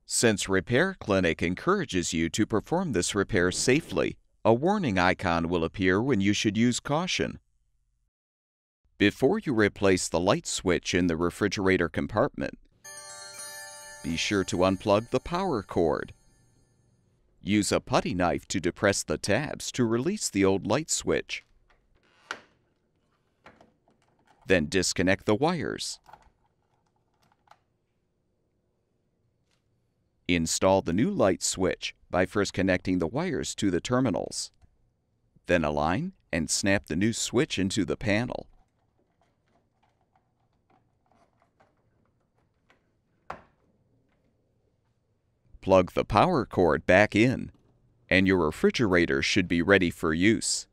Since Repair Clinic encourages you to perform this repair safely, a warning icon will appear when you should use caution. Before you replace the light switch in the refrigerator compartment, be sure to unplug the power cord. Use a putty knife to depress the tabs to release the old light switch. Then disconnect the wires. Install the new light switch by first connecting the wires to the terminals. Then align and snap the new switch into the panel. Plug the power cord back in, and your refrigerator should be ready for use.